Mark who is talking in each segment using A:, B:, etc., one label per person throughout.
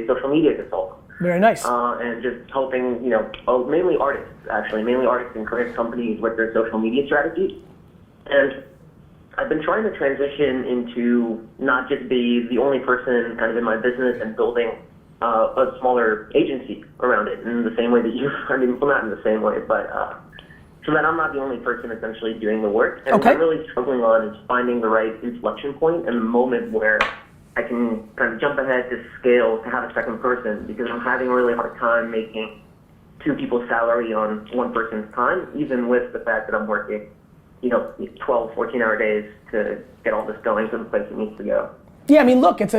A: social media consultant.
B: Very nice.
A: And just helping, mainly artists, and creative companies with their social media strategies. And I've been trying to transition into not just be the only person kind of in my business and building a smaller agency around it in the same way that well, not in the same way, but so that I'm not the only person essentially doing the work. And what I'm really struggling on is finding the right inflection point and the moment where I can kind of jump ahead to scale to have a second person, because I'm having a really hard time making two people's salary on one person's time, even with the fact that I'm working 12, 14-hour days to get all this going to the place it needs to go.
B: Yeah, I mean, look, it's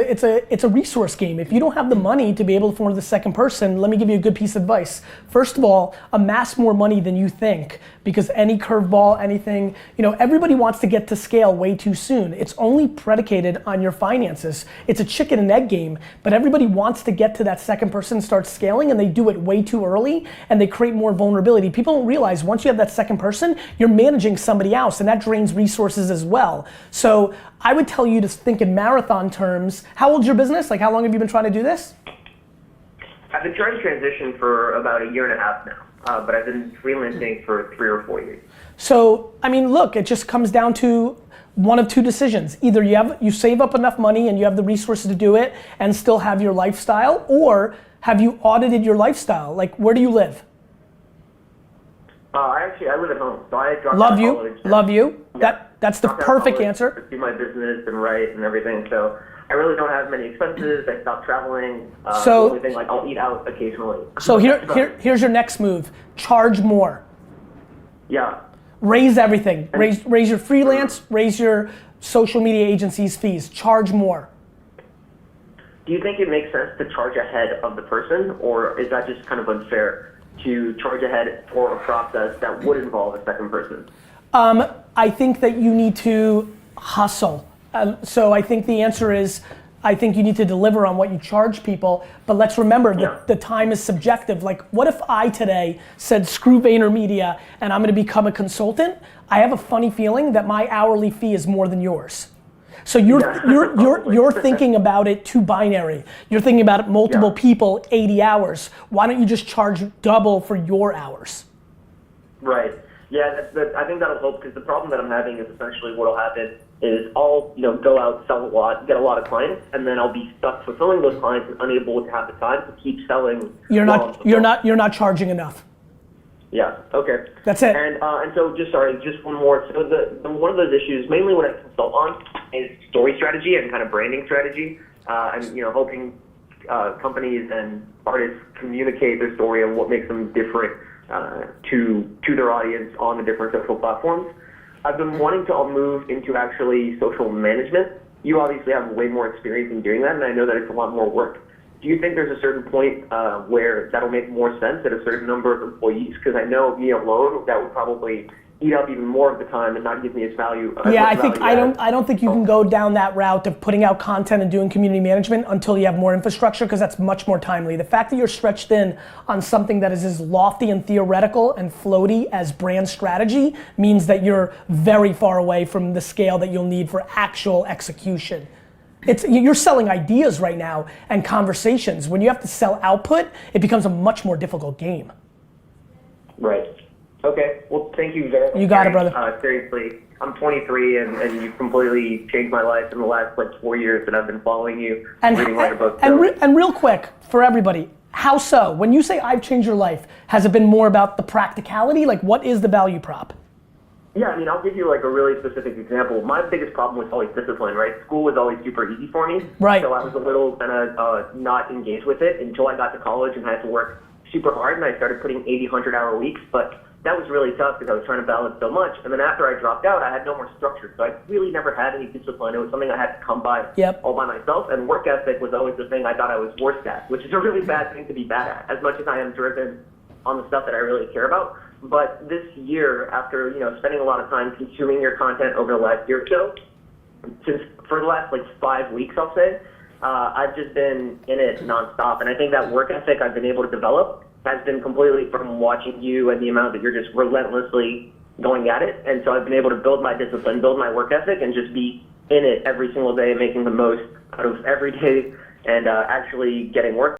B: a resource game. If you don't have the money to be able to afford the second person, let me give you a good piece of advice. First of all, amass more money than you think, because any curveball, anything, everybody wants to get to scale way too soon. It's only predicated on your finances. It's a chicken and egg game, but everybody wants to get to that second person, start scaling, and they do it way too early, and they create more vulnerability. People don't realize once you have that second person, you're managing somebody else, and that drains resources as well. So I would tell you to think in marathon terms. How old's your business? Like, how long have you been trying to do this?
A: I've been trying to transition for about a year and a half now, but I've been freelancing for 3 or 4 years.
B: So, I mean, look, it just comes down to one of two decisions. Either you save up enough money and you have the resources to do it and still have your lifestyle, or have you audited your lifestyle? Like, where do you live?
A: I live at home, so I dropped
B: out
A: of
B: college. Love you.
A: Yeah.
B: That's the perfect answer.
A: Do my business and write and everything, so I really don't have many expenses. I stopped traveling. The only thing, I'll eat out occasionally.
B: So here's your next move. Charge more.
A: Yeah.
B: Raise everything. Raise your freelance. Raise your social media agency's fees. Charge more.
A: Do you think it makes sense to charge ahead of the person, or is that just kind of unfair to charge ahead for a process that would involve a second person?
B: I think that you need to hustle. So I think the answer is, I think you need to deliver on what you charge people, but let's remember that the time is subjective. Like, what if I today said, screw VaynerMedia and I'm gonna become a consultant? I have a funny feeling that my hourly fee is more than yours. So you're thinking about it too binary. You're thinking about it multiple people, 80 hours. Why don't you just charge double for your hours?
A: Right. Yeah, I think that'll help, because the problem that I'm having is essentially what'll happen is I'll go out, sell a lot, get a lot of clients, and then I'll be stuck fulfilling those clients and unable to have the time to keep selling.
B: You're not charging enough.
A: Yeah. Okay.
B: That's it.
A: And so just one more. So one of those issues, mainly what I consult on, is story strategy and kind of branding strategy, and helping companies and artists communicate their story and what makes them different to their audience on the different social platforms. I've been wanting to move into actually social management. You obviously have way more experience in doing that, and I know that it's a lot more work. Do you think there's a certain point where that'll make more sense at a certain number of employees? Because I know me alone, that would probably eat up even more of the time and not give me its value.
B: I don't think you can go down that route of putting out content and doing community management until you have more infrastructure, because that's much more timely. The fact that you're stretched thin on something that is as lofty and theoretical and floaty as brand strategy means that you're very far away from the scale that you'll need for actual execution. You're selling ideas right now and conversations. When you have to sell output, it becomes a much more difficult game.
A: Right. Okay. Well, thank you very much.
B: You got it, brother.
A: Seriously, I'm 23, and you've completely changed my life in the last 4 years that I've been following you, reading all your books.
B: And real quick, for everybody, how so? When you say I've changed your life, has it been more about the practicality? Like, what is the value prop?
A: Yeah, I'll give you a really specific example. My biggest problem was always discipline, right? School was always super easy for me.
B: Right.
A: So I was a little kind of not engaged with it until I got to college and had to work super hard, and I started putting 80, 100-hour weeks. But that was really tough because I was trying to balance so much. And then after I dropped out, I had no more structure. So I really never had any discipline. It was something I had to come by all by myself. And work ethic was always the thing I thought I was worst at, which is a really bad thing to be bad at, as much as I am driven on the stuff that I really care about. But this year, after spending a lot of time consuming your content over the last year or so, for the last 5 weeks, I'll say, I've just been in it nonstop. And I think that work ethic I've been able to develop has been completely from watching you and the amount that you're just relentlessly going at it. And so I've been able to build my discipline, build my work ethic, and just be in it every single day, making the most out of every day and actually getting work